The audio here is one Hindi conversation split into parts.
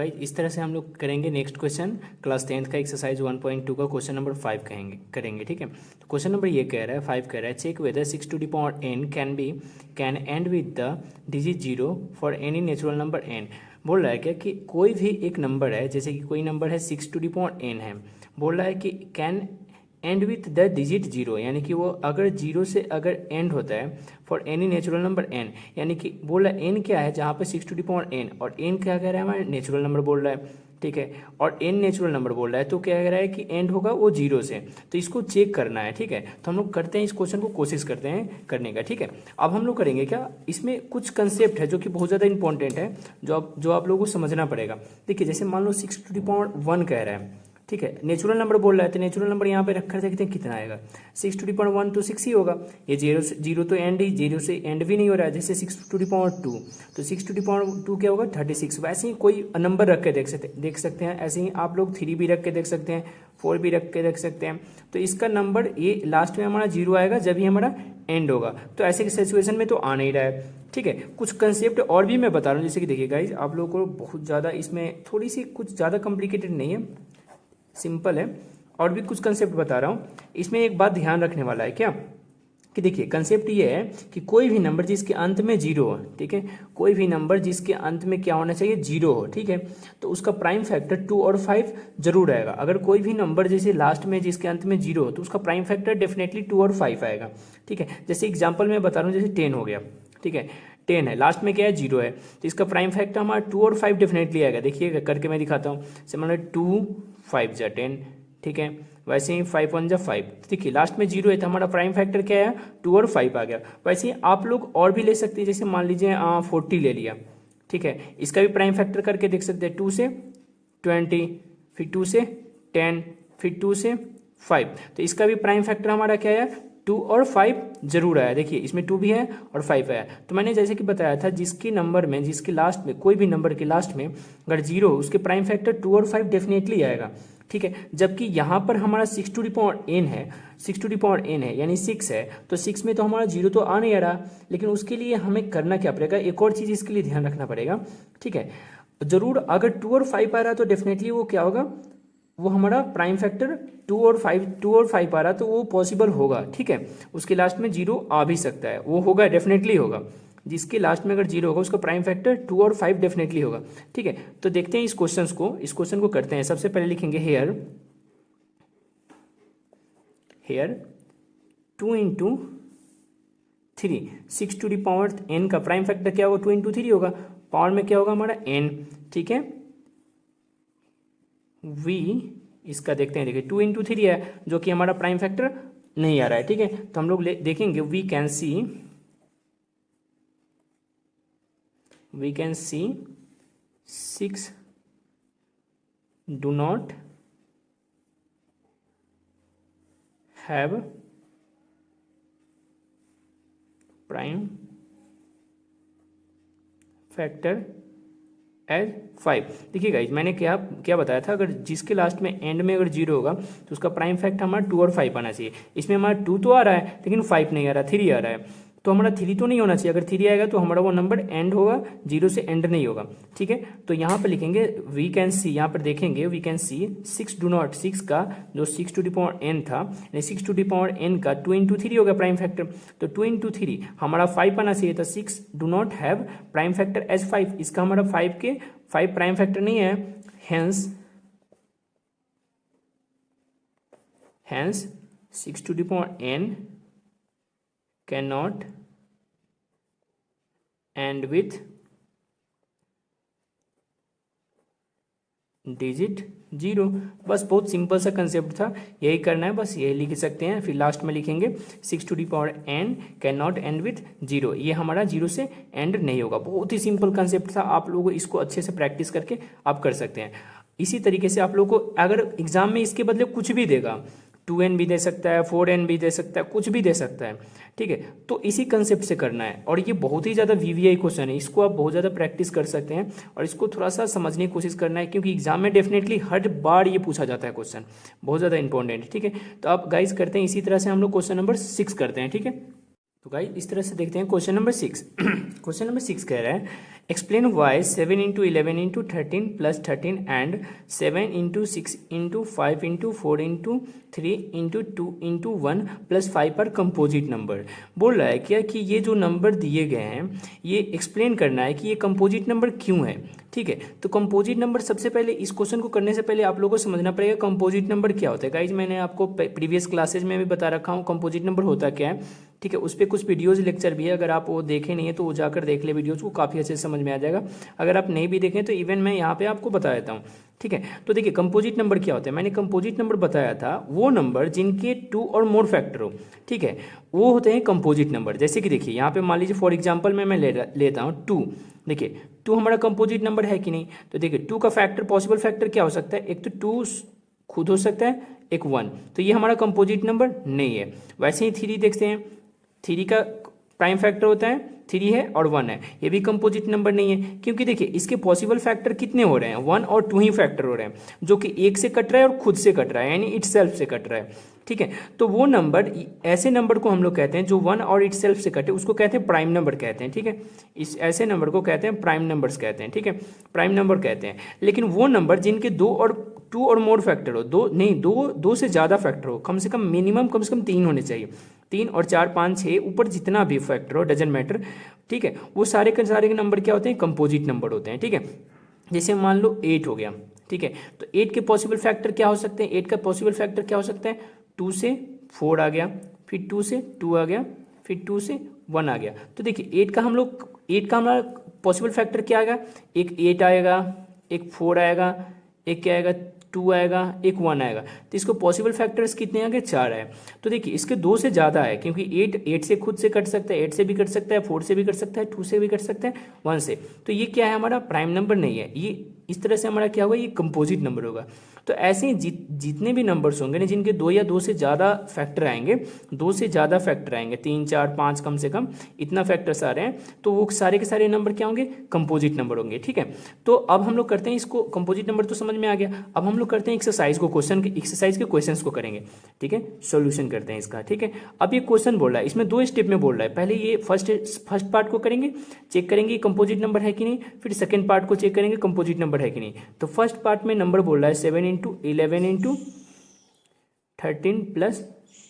गाइज इस तरह से हम लोग करेंगे नेक्स्ट क्वेश्चन क्लास 10th का एक्सरसाइज 1.2 का क्वेश्चन नंबर 5 करेंगे, ठीक है। तो क्वेश्चन नंबर ये कह रहा है 5 कह रहा है check whether 6 to the power n can end with the digit 0 for any natural number n। बोल रहा है क्या कि कोई भी एक नंबर है, जैसे कि कोई नंबर है 6 टू द पावर n है, बोल रहा है कि can and with the digit 0, यानी कि वो अगर 0 से अगर एंड होता है for any natural number n, यानी कि बोल रहा है n क्या है जहाँ पे 6 टू द पावर n, और n क्या कह रहा है हमारा नेचुरल नंबर बोल रहा है, ठीक है, और n नेचुरल नंबर बोल रहा है तो क्या कह रहा है कि एंड होगा वो 0 से, तो इसको चेक करना है, ठीक है। तो हम लोग करते हैं इस क्वेश्चन को, कोशिश करते हैं करने का, ठीक है। अब हम लोग करेंगे क्या, इसमें कुछ कंसेप्ट है जो कि बहुत ज़्यादा इंपॉर्टेंट है, जो आप लोगों को समझना पड़ेगा। देखिए जैसे मान लो 6 टू द पावर 1 कह रहा है, ठीक है, नेचुरल नंबर बोल रहा है तो नेचुरल नंबर यहाँ पे रखकर देखते हैं कितना आएगा। 6 टू द पावर 1 तो 6 ही होगा, ये 0 तो एंड ही, 0 से एंड भी नहीं हो रहा है। जैसे 6 टू द पावर 2 तो 6 टू द पावर 2 क्या होगा 36। वैसे ही कोई नंबर रख के देख सकते हैं, ऐसे ही आप लोग 3 भी रख के देख सकते हैं, 4 भी रख के देख सकते हैं। तो इसका नंबर ये लास्ट में हमारा 0 आएगा जब ही हमारा एंड होगा, तो ऐसे सिचुएशन में तो आ नहीं रहा है, ठीक है। कुछ कंसेप्ट और भी मैं बता रहा हूँ, जैसे कि देखिए गाइज आप लोगों को बहुत ज़्यादा इसमें थोड़ी सी कुछ ज़्यादा कॉम्प्लिकेटेड नहीं है, सिंपल है, और भी कुछ कंसेप्ट बता रहा हूँ। इसमें एक बात ध्यान रखने वाला है क्या कि देखिए कंसेप्ट ये है कि कोई भी नंबर जिसके अंत में 0 हो, ठीक है, कोई भी नंबर जिसके अंत में क्या होना चाहिए 0 हो, ठीक है, तो उसका प्राइम फैक्टर 2 और 5 जरूर आएगा। अगर कोई भी नंबर जैसे लास्ट में जिसके अंत में 0 हो तो उसका प्राइम फैक्टर डेफिनेटली 2 और 5 आएगा, ठीक है। जैसे एग्जाम्पल मैं बता रहा हूँ, जैसे 10 हो गया, ठीक है, 10 है, लास्ट में क्या है 0 है, तो इसका प्राइम फैक्टर हमारा 2 और 5 डेफिनेटली आएगा। देखिए करके मैं दिखाता हूँ, जैसे मान लो 2 5 जा 10, ठीक है, वैसे ही 5 1 जा 5, देखिए लास्ट में 0 है तो हमारा प्राइम फैक्टर क्या है 2 और 5 आ गया। वैसे ही आप लोग और भी ले सकते हैं, जैसे मान लीजिए 40 ले लिया, ठीक है, इसका भी प्राइम फैक्टर करके देख सकते हैं, 2 से 20, फिर 2 से 10, फिर 2 से 5, तो इसका भी प्राइम फैक्टर हमारा क्या है 2 और 5 जरूर आया। देखिए इसमें 2 भी है और 5 आया। तो मैंने जैसे कि बताया था जिसके नंबर में, जिसके लास्ट में, कोई भी नंबर के लास्ट में अगर 0 हो उसके प्राइम फैक्टर 2 और 5 डेफिनेटली आएगा, ठीक है। जबकि यहाँ पर हमारा 6 टू द पावर n है, 6 टू द पावर n है यानी 6 है, तो 6 में तो हमारा 0 तो आ नहीं आ रहा, लेकिन उसके लिए हमें करना क्या पड़ेगा, एक और चीज़ इसके लिए ध्यान रखना पड़ेगा, ठीक है। जरूर अगर 2 और 5 आ रहा तो डेफिनेटली वो क्या होगा, वो हमारा प्राइम फैक्टर 2 और 5 आ रहा तो वो पॉसिबल होगा, ठीक है। उसके लास्ट में 0 आ भी सकता है, वो होगा, डेफिनेटली होगा। जिसके लास्ट में अगर 0 होगा उसका प्राइम फैक्टर 2 और 5 डेफिनेटली होगा, ठीक है। तो देखते हैं इस क्वेश्चन को करते हैं। सबसे पहले लिखेंगे here 2 into 3, 6 to the power n का प्राइम फैक्टर क्या होगा 2 इंटू 3 होगा, पावर में क्या होगा हमारा n, ठीक है। v इसका देखते हैं, देखिए 2 इंटू 3 है जो कि हमारा प्राइम फैक्टर नहीं आ रहा है, ठीक है। तो हम लोग देखेंगे we can see 6 do not have prime factor as 5। देखिए गाइज मैंने क्या बताया था, अगर जिसके लास्ट में एंड में अगर 0 होगा तो उसका प्राइम फैक्टर हमारा 2 और 5 आना चाहिए। इसमें हमारा 2 तो आ रहा है लेकिन 5 नहीं आ रहा, 3 आ रहा है, तो हमारा 3 तो नहीं होना चाहिए। अगर 3 आएगा तो हमारा वो नंबर एंड होगा, 0 से एंड नहीं होगा, ठीक है। तो यहाँ पर लिखेंगे वी कैन सी, यहाँ पर देखेंगे we can see 6 do not, 6 का जो 6 टू द पावर n था, 6 टू द पावर n का 2 इंटू 3 होगा प्राइम फैक्टर, तो 2 इंटू 3 हमारा 5 आना चाहिए था। 6 do not have prime factor as 5, इसका हमारा 5 प्राइम फैक्टर नहीं है, hence 6 to the power n can not end with digit 0। बस बहुत सिंपल सा कंसेप्ट था, यही करना है, बस यही लिख सकते हैं। फिर लास्ट में लिखेंगे 6 to the power n can not end with 0, ये हमारा 0 से एंड नहीं होगा। बहुत ही सिंपल कंसेप्ट था, आप लोगों को इसको अच्छे से प्रैक्टिस करके आप कर सकते हैं। इसी तरीके से आप लोगों को अगर एग्जाम में इसके बदले कुछ भी देगा, 2n भी दे सकता है, 4n भी दे सकता है, कुछ भी दे सकता है, ठीक है, तो इसी कंसेप्ट से करना है। और ये बहुत ही ज़्यादा वीवीआई क्वेश्चन है, इसको आप बहुत ज़्यादा प्रैक्टिस कर सकते हैं और इसको थोड़ा सा समझने की कोशिश करना है, क्योंकि एग्जाम में डेफिनेटली हर बार ये पूछा जाता है क्वेश्चन, बहुत ज़्यादा इंपॉर्टेंट है, ठीक है। तो आप गाइज करते हैं इसी तरह से हम लोग क्वेश्चन नंबर 6 करते हैं, ठीक है। तो गाइज इस तरह से देखते हैं क्वेश्चन नंबर 6। क्वेश्चन नंबर 6 कह रहा है explain why 7 into 11 into 13 plus 13 and 7 into 6 into 5 into 4 into 3 into 2 into 1 plus 5 पर कंपोजिट नंबर। बोल रहा है क्या कि ये जो नंबर दिए गए हैं ये एक्सप्लेन करना है कि ये कंपोजिट नंबर क्यों है। ठीक है, तो कंपोजिट नंबर सबसे पहले इस क्वेश्चन को करने से पहले आप लोगों को समझना पड़ेगा कंपोजिट नंबर क्या होता है। गाइज मैंने आपको प्रीवियस क्लासेज में भी बता रखा हूँ कंपोजिट नंबर होता क्या है। ठीक है, उस पर कुछ वीडियोज़ लेक्चर भी है, अगर आप वो देखे नहीं है तो वो जाकर देख ले वीडियोज़ को, काफ़ी अच्छे से समझ में आ जाएगा। अगर आप नहीं भी देखें तो इवन मैं यहाँ पे आपको बता देता हूँ। ठीक है, तो देखिए कंपोजिट नंबर क्या होता है। मैंने कंपोजिट नंबर बताया था वो नंबर जिनके 2 और मोर फैक्टर हो। ठीक है, वो होते हैं कंपोजिट नंबर। जैसे कि देखिए यहाँ पे मान लीजिए फॉर एग्जाम्पल मैं लेता हूँ 2। देखिए 2 हमारा कंपोजिट नंबर है कि नहीं, तो देखिए 2 का फैक्टर पॉसिबल फैक्टर क्या हो सकता है, एक तो 2 खुद हो सकता है, एक 1, तो ये हमारा कंपोजिट नंबर नहीं है। वैसे ही 3 देखते हैं, 3 का प्राइम फैक्टर होता है 3 है और 1 है, ये भी कंपोजिट नंबर नहीं है क्योंकि देखिए इसके पॉसिबल फैक्टर कितने हो रहे हैं, 1 और 2 ही फैक्टर हो रहे हैं, जो कि एक से कट रहा है और खुद से कट रहा है, यानी इटसेल्फ से कट रहा है। ठीक है, तो वो नंबर, ऐसे नंबर को हम लोग कहते हैं जो 1 और इटसेल्फ से कटे, उसको कहते हैं प्राइम नंबर कहते हैं। ठीक है, इस ऐसे नंबर को कहते हैं प्राइम नंबर्स कहते हैं। ठीक है, प्राइम नंबर कहते हैं। लेकिन वो नंबर जिनके 2 और मोर फैक्टर हो, दो से ज़्यादा फैक्टर हो, कम से कम मिनिमम कम से कम 3 होने चाहिए, 3 और 4 5 6 ऊपर जितना भी फैक्टर हो, डजंट मैटर। ठीक है, वो सारे के सारे के नंबर क्या होते हैं, कंपोजिट नंबर होते हैं। ठीक है, जैसे मान लो 8 हो गया। ठीक है, तो 8 के पॉसिबल फैक्टर क्या हो सकते हैं, 8 का पॉसिबल फैक्टर क्या हो सकता है, 2 से 4 आ गया, फिर 2 से 2 आ गया, फिर 2 से 1 आ गया। तो देखिए 8 का हमारा पॉसिबल फैक्टर क्या आएगा, एक 8 आएगा, एक 4 आएगा, एक क्या आएगा 2 आएगा, एक 1 आएगा। तो इसको पॉसिबल फैक्टर्स कितने आ गए, 4 आए। तो देखिए इसके 2 से ज़्यादा है क्योंकि 8 से खुद से कट सकता है, 8 से भी कट सकता है, 4 से भी कट सकता है, 2 से भी कट सकता है, 1 से। तो ये क्या है, हमारा प्राइम नंबर नहीं है। ये इस तरह से हमारा क्या होगा, ये कंपोजिट नंबर होगा। तो ऐसे ही जितने भी नंबर्स होंगे ना जिनके 2 या 2 से ज़्यादा फैक्टर आएंगे, 2 से ज़्यादा फैक्टर आएंगे, 3 4 5 कम से कम इतना फैक्टर्स आ रहे हैं, तो वो सारे के सारे नंबर क्या होंगे, कंपोजिट नंबर होंगे। ठीक है, तो अब हम लोग करते हैं इसको, कंपोजिट नंबर तो समझ में आ गया। अब हम लोग करते हैं एक्सरसाइज के क्वेश्चंस को करेंगे। ठीक है, सॉल्यूशन करते हैं इसका। ठीक है, अब ये क्वेश्चन बोल रहा है, इसमें 2 स्टेप में बोल रहा है। पहले ये फर्स्ट पार्ट को करेंगे, चेक करेंगे कंपोजिट नंबर है कि नहीं, फिर सेकंड पार्ट को चेक करेंगे कंपोजिट नंबर है कि नहीं। तो फर्स्ट पार्ट में नंबर बोल रहा है 7 इंटू 11 इंटू 13 प्लस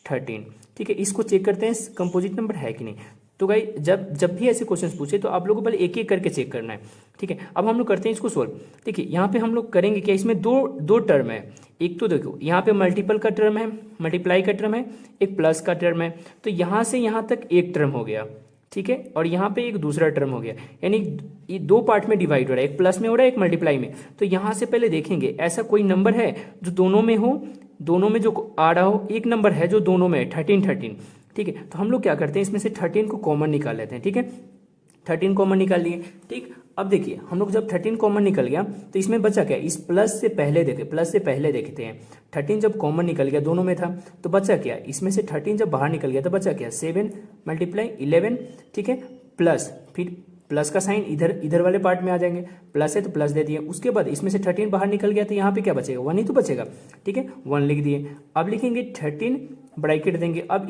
13। ठीक है, इसको चेक करते हैं कंपोजिट नंबर है कि नहीं। तो भाई जब भी ऐसे क्वेश्चंस पूछे तो आप लोगों को पहले एक एक करके चेक करना है। ठीक है, अब हम लोग करते हैं इसको सोल्व। देखिए यहाँ पे हम लोग करेंगे क्या, इसमें दो टर्म है। एक तो देखो यहाँ पे मल्टीपल का टर्म है, मल्टीप्लाई का टर्म है, एक प्लस का टर्म है। तो यहाँ से यहाँ तक एक टर्म हो गया। ठीक है, और यहाँ पे एक दूसरा टर्म हो गया, यानी ये 2 पार्ट में डिवाइड हो रहा है, एक प्लस में हो रहा है, एक मल्टीप्लाई में। तो यहाँ से पहले देखेंगे ऐसा कोई नंबर है जो दोनों में हो, दोनों में जो आ रहा हो। एक नंबर है जो दोनों में है, 13। ठीक है, तो हम लोग क्या करते हैं, इसमें से 13 को कॉमन निकाल लेते हैं। ठीक है, 13 कॉमन निकाल लिए। ठीक, अब देखिए हम लोग जब 13 कॉमन निकल गया तो इसमें बचा क्या, इस प्लस से पहले देखते हैं। 13 जब कॉमन निकल गया, दोनों में था, तो बचा क्या, इसमें से 13 जब बाहर निकल गया तो बचा क्या, 7 मल्टीप्लाई 11। ठीक है, प्लस, फिर प्लस का साइन इधर वाले पार्ट में आ जाएंगे, प्लस है तो प्लस दे दिए। उसके बाद इसमें से 13 बाहर निकल गया तो यहाँ पे क्या बचेगा, 1 ही तो बचेगा। ठीक है, 1 लिख दिए। अब लिखेंगे 13 ब्रैकेट देंगे। अब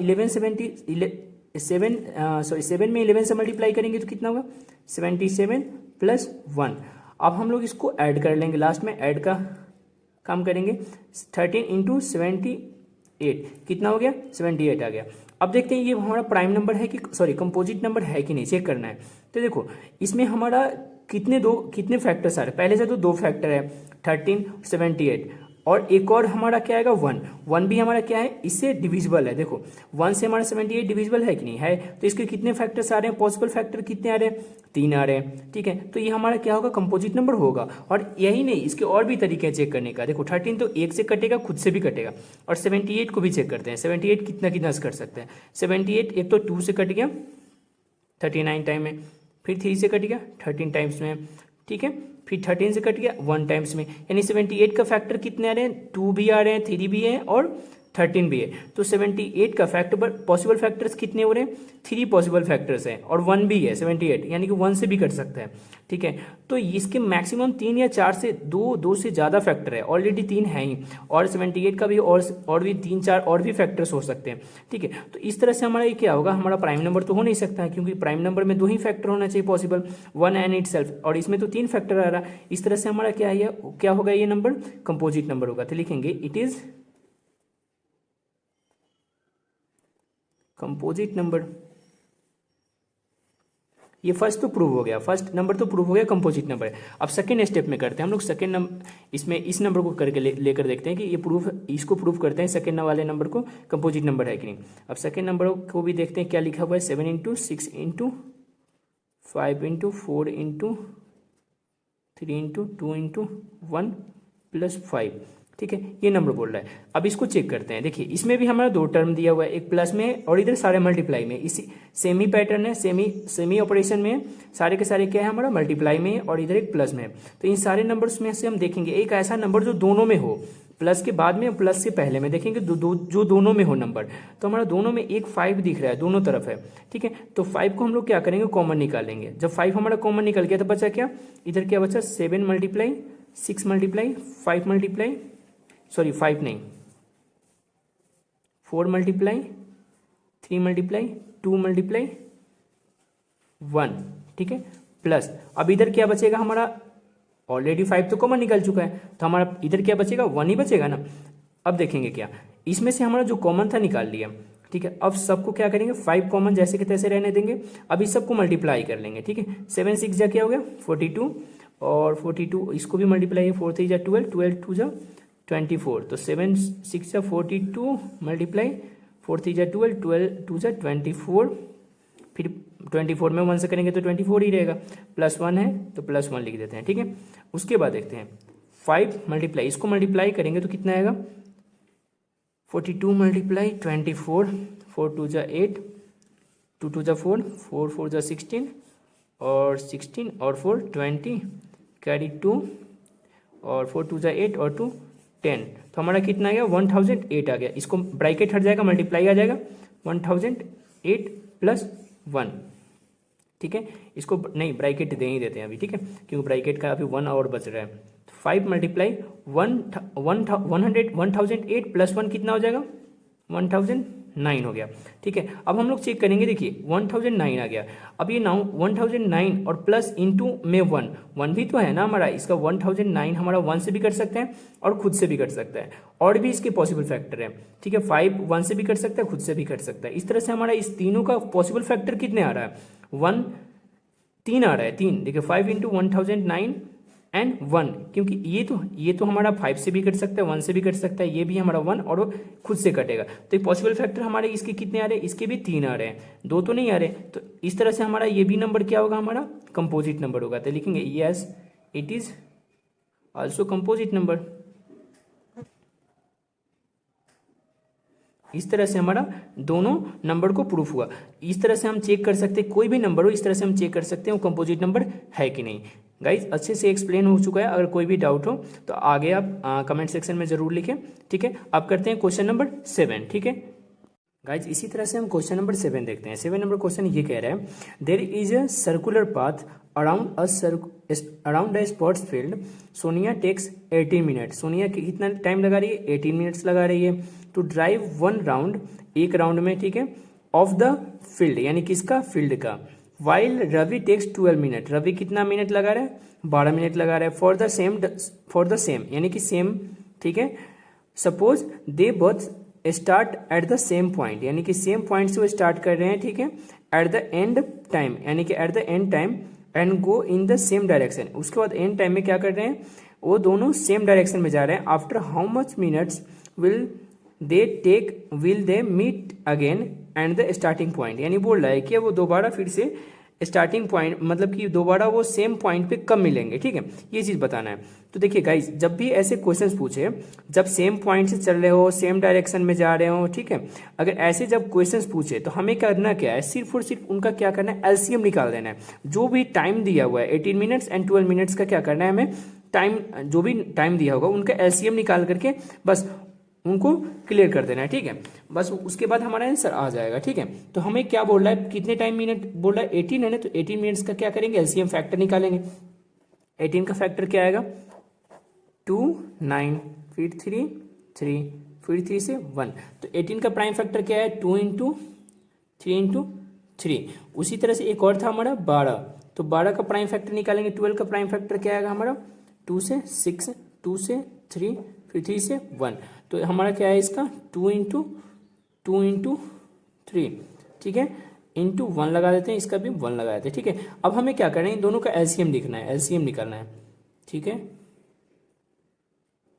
7 में 11 से मल्टीप्लाई करेंगे तो कितना होगा, 77 प्लस 1। अब हम लोग इसको ऐड कर लेंगे, लास्ट में ऐड का काम करेंगे। 13 इंटू 78 कितना हो गया, 78 आ गया। अब देखते हैं ये हमारा प्राइम नंबर है कि कंपोजिट नंबर है कि नहीं, चेक करना है। तो देखो इसमें हमारा कितने फैक्टर्स आ रहे हैं, पहले से तो 2 फैक्टर है, 13 78, और एक और हमारा क्या आएगा, 1 भी हमारा क्या है, इससे डिविजिबल है। देखो 1 से हमारा 78 डिविजिबल है कि नहीं है, तो इसके कितने फैक्टर्स आ रहे हैं, पॉसिबल फैक्टर कितने आ रहे हैं, 3 आ रहे हैं। ठीक है, तो ये हमारा क्या होगा, कंपोजिट नंबर होगा। और यही नहीं, इसके और भी तरीके हैं चेक करने का। देखो 13 तो 1 से कटेगा, खुद से भी कटेगा, और 78 को भी चेक करते हैं। 78 कितना कर सकते हैं, 78 एक तो 2 से कट गया 39 टाइम में, फिर 3 से कट गया 13 टाइम्स में। ठीक है, फिर 13 से कट गया 1 टाइम्स में, यानी 78 का फैक्टर कितने आ रहे हैं, 2 भी आ रहे हैं, 3 भी है और 13 भी है, तो 78 का फैक्टर पॉसिबल फैक्टर्स कितने हो रहे हैं, 3 पॉसिबल फैक्टर्स हैं और 1 भी है 78, यानी कि 1 से भी कट सकता है, ठीक है। तो इसके मैक्सिमम 3 या 4 से 2 से ज़्यादा फैक्टर है, ऑलरेडी 3 है ही, और 78 का भी और भी 3-4 और भी फैक्टर्स हो सकते हैं, ठीक है। तो इस तरह से हमारा ये क्या होगा, हमारा प्राइम नंबर तो हो नहीं सकता है, क्योंकि प्राइम नंबर में 2 ही फैक्टर होना चाहिए पॉसिबल, 1 एंड इट सेल्फ, और इसमें तो 3 फैक्टर आ रहा है। इस तरह से हमारा क्या होगा, ये नंबर कंपोजिट नंबर होगा। तो लिखेंगे इट इज कंपोजिट नंबर। ये फर्स्ट तो प्रूव हो गया, फर्स्ट नंबर तो प्रूव हो गया कंपोजिट नंबर है। अब सेकेंड स्टेप में करते हैं हम लोग, सेकेंड नंबर इसमें इस नंबर को करके लेकर देखते हैं कि ये इसको प्रूव करते हैं सेकेंड वाले नंबर को कंपोजिट नंबर है कि नहीं। अब सेकेंड नंबर को भी देखते हैं क्या लिखा हुआ है, 7 into 6 into 5 into 4 into 3 into 2 into 1 plus 5, ठीक है, ये नंबर बोल रहा है। अब इसको चेक करते हैं, देखिए इसमें भी हमारा 2 टर्म दिया हुआ है, एक प्लस में और इधर सारे मल्टीप्लाई में, इसी सेम ही पैटर्न है, सेमी ऑपरेशन में सारे के सारे क्या है हमारा मल्टीप्लाई में और इधर एक प्लस में। तो इन सारे नंबर्स में से हम देखेंगे एक ऐसा नंबर जो दोनों में हो, प्लस के बाद में प्लस से पहले में देखेंगे जो दोनों में हो नंबर। तो हमारा दोनों में एक 5 दिख रहा है, दोनों तरफ है, ठीक है। तो 5 को हम लोग क्या करेंगे, कॉमन निकालेंगे। जब 5 हमारा कॉमन निकल गया तो बचा क्या, इधर क्या बचा, 7 मल्टीप्लाई 6 मल्टीप्लाई 5 मल्टीप्लाई 5 नहीं 4 मल्टीप्लाई 3 मल्टीप्लाई 2 मल्टीप्लाई 1, ठीक है, प्लस अब इधर क्या बचेगा हमारा, ऑलरेडी 5 तो कॉमन निकल चुका है, तो हमारा इधर क्या बचेगा, 1 ही बचेगा ना। अब देखेंगे क्या, इसमें से हमारा जो कॉमन था निकाल लिया, ठीक है। अब सबको क्या करेंगे, 5 कॉमन जैसे के तैसे रहने देंगे। अब इस सबको मल्टीप्लाई कर लेंगे, ठीक है। 7 6 जा क्या हो गया 42, और 42 इसको भी मल्टीप्लाई है, 4 3 जा 12, 12 2 जा 24, तो 7 6 जा 42 मल्टीप्लाई 4 3 जा 12, 12 2 जा 24, फिर 24 में 1 से करेंगे तो 24 ही रहेगा, प्लस 1 है तो प्लस 1 लिख देते हैं, ठीक है। उसके बाद देखते हैं 5 मल्टीप्लाई, इसको मल्टीप्लाई करेंगे तो कितना आएगा, 42 मल्टीप्लाई 24, 4 2 जा 8, 2 2 जा 4, 4 4 जा 16, और 16 और 4 20, कैरी 2, और 4 2 जा 8 और 2 10, तो हमारा कितना आ गया 1008 आ गया। इसको ब्रैकेट हट जाएगा, मल्टीप्लाई आ जाएगा, 1008 प्लस 1, ठीक है। इसको नहीं ब्रैकेट दे ही देते हैं अभी, ठीक है, क्योंकि ब्रैकेट का अभी 1 और बच रहा है। 5 मल्टीप्लाई 1008 प्लस 1 कितना हो जाएगा, 1009 हो गया, ठीक है। अब हम लोग चेक करेंगे, देखिए 1009 आ गया। अब ये 1009 और प्लस इंटू में 1 भी तो है ना हमारा, इसका 1009 हमारा 1 से भी कट सकता है और खुद से भी कट सकता है, और भी इसके पॉसिबल फैक्टर है, ठीक है। 5 1 से भी कट सकता है, खुद से भी कट सकता है। इस तरह से हमारा इस तीनों का पॉसिबल फैक्टर कितने आ रहा है, 3 आ रहा है, 3, देखिए 5 इंटू 1009 एंड 1, क्योंकि ये तो हमारा 5 से भी कट सकता है, 1 से भी कट सकता है, ये भी हमारा 1 और वो खुद से कटेगा। तो ये पॉसिबल फैक्टर हमारे इसके कितने आ रहे हैं, इसके भी 3 आ रहे हैं, 2 तो नहीं आ रहे। तो इस तरह से हमारा ये भी नंबर क्या होगा, हमारा कंपोजिट नंबर होगा। तो लिखेंगे yes it is also composite number. इस तरह से हमारा दोनों नंबर को प्रूफ हुआ। इस तरह से हम चेक कर सकते हैं, कोई भी नंबर हो इस तरह से हम चेक कर सकते हैं वो कंपोजिट नंबर है कि नहीं। गाइज अच्छे से एक्सप्लेन हो चुका है, अगर कोई भी डाउट हो तो आगे आप कमेंट सेक्शन में जरूर लिखें, ठीक है। अब करते हैं क्वेश्चन नंबर 7, ठीक है। गाइज इसी तरह से हम क्वेश्चन नंबर 7 देखते हैं। 7 नंबर क्वेश्चन ये कह रहा है, there is a circular path around a sports field, Sonia takes 18 minute. Sonia कितना टाइम लगा रही है, 18 मिनट्स लगा रही है टू ड्राइव 1 राउंड, एक राउंड में, ठीक है, ऑफ द फील्ड, यानी किसका, फील्ड का। While Ravi takes 12 minute, Ravi कितना मिनट लगा रहा है, 12 मिनट लगा रहा है। फॉर द सेम यानी कि सेम, ठीक है। Suppose they both start at the same point, यानी कि सेम पॉइंट से वो स्टार्ट कर रहे हैं, ठीक है। एट द एंड टाइम, यानी कि at the end time, and go in the same direction, उसके बाद एंड टाइम में क्या कर रहे हैं, वो दोनों सेम डायरेक्शन में जा रहे हैं। After how much minutes will they meet again and the starting point, यानी बोल रहा है कि वो दोबारा फिर से स्टार्टिंग पॉइंट, मतलब कि दोबारा वो सेम पॉइंट पे कब मिलेंगे, ठीक है, ये चीज बताना है। तो देखिए गाइज, जब भी ऐसे क्वेश्चंस पूछे, जब सेम पॉइंट से चल रहे हो, सेम डायरेक्शन में जा रहे हो, ठीक है, अगर ऐसे जब क्वेश्चंस पूछे तो हमें करना क्या है, सिर्फ और सिर्फ उनका क्या करना है, एलसीएम निकाल देना है। जो भी टाइम दिया हुआ है 18 मिनट्स एंड 12 मिनट्स का क्या करना है हमें, टाइम जो भी टाइम दिया होगा उनका एलसीएम निकाल करके बस उनको क्लियर कर देना है, ठीक है। बस उसके बाद हमारा आंसर आ जाएगा, ठीक है। तो हमें क्या बोल रहा है, कितने टाइम मिनट बोल रहा है, 18 है ना, तो 18 मिनट्स का क्या करेंगे, एलसीएम फैक्टर निकालेंगे। 18 का फैक्टर क्या आएगा, 2 9 फिर 3 3 फिर 3 से 1, तो 18 का प्राइम फैक्टर क्या है, 2 इंटू 3 इंटू 3। उसी तरह से एक और था हमारा 12, तो 12 का प्राइम फैक्टर निकालेंगे। 12 का प्राइम फैक्टर क्या आएगा हमारा, 2 से 6, 2 से 3 फिर 3 से 1, तो हमारा क्या है इसका 2 इंटू 3, ठीक है, इंटू 1 लगा देते हैं, इसका भी 1 लगा देते हैं, ठीक है। अब हमें क्या करना है, इन दोनों का एलसीएम लिखना है, एलसीएम निकालना है, ठीक है।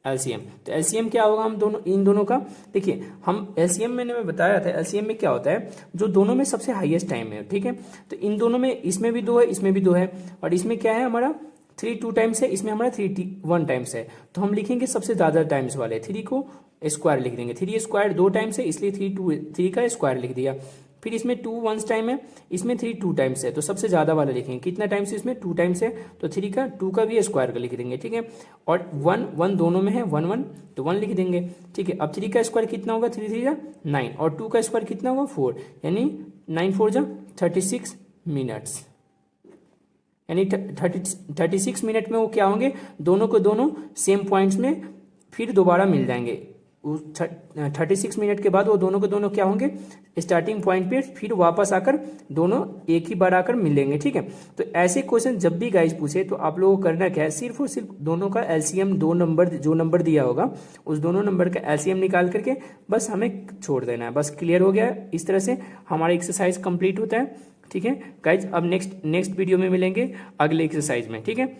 एलसीएम, तो एलसीएम क्या होगा, हम दोनों इन दोनों का, देखिए हम एलसीएम मैंने बताया था, एलसीएम में क्या होता है, जो दोनों में सबसे हाईएस्ट टाइम है, ठीक है। तो इन दोनों में, इसमें भी 2 है, इसमें भी 2 है, और इसमें क्या है हमारा 3 2 टाइम्स है, इसमें हमारा 3 1 टाइम्स है, तो हम लिखेंगे सबसे ज्यादा टाइम्स वाले, 3 को स्क्वायर लिख देंगे। 3 स्क्वायर 2 टाइम्स है, इसलिए 3 का स्क्वायर लिख दिया। फिर इसमें 2 1 टाइम है, इसमें 3 2 टाइम्स है, तो सबसे ज्यादा वाला लिखेंगे। कितना टाइम्स है इसमें, 2 टाइम्स है, तो 2 का भी स्क्वायर का लिख देंगे, ठीक है। और 1 1 दोनों में है, 1 1, तो 1 लिख देंगे, ठीक है। अब 3 का स्क्वायर कितना होगा, 3 3 9, और 2 का स्क्वायर कितना होगा 4, यानी 9 4 36 मिनट्स, यानी 36 मिनट में वो क्या होंगे, दोनों को दोनों सेम पॉइंट्स में फिर दोबारा मिल जाएंगे। 36 मिनट के बाद वो दोनों के दोनों क्या होंगे, स्टार्टिंग पॉइंट पे फिर वापस आकर दोनों एक ही बार आकर मिलेंगे, ठीक है। तो ऐसे क्वेश्चन जब भी गाइस पूछे तो आप लोगों को करना क्या है, सिर्फ और सिर्फ दोनों का एलसीएम, 2 नंबर जो नंबर दिया होगा उस दोनों नंबर का एलसीएम निकाल करके बस हमें छोड़ देना है, बस क्लियर हो गया। इस तरह से हमारा एक्सरसाइज कंप्लीट होता है, ठीक है गाइज। अब नेक्स्ट वीडियो में मिलेंगे अगले एक्सरसाइज में, ठीक है।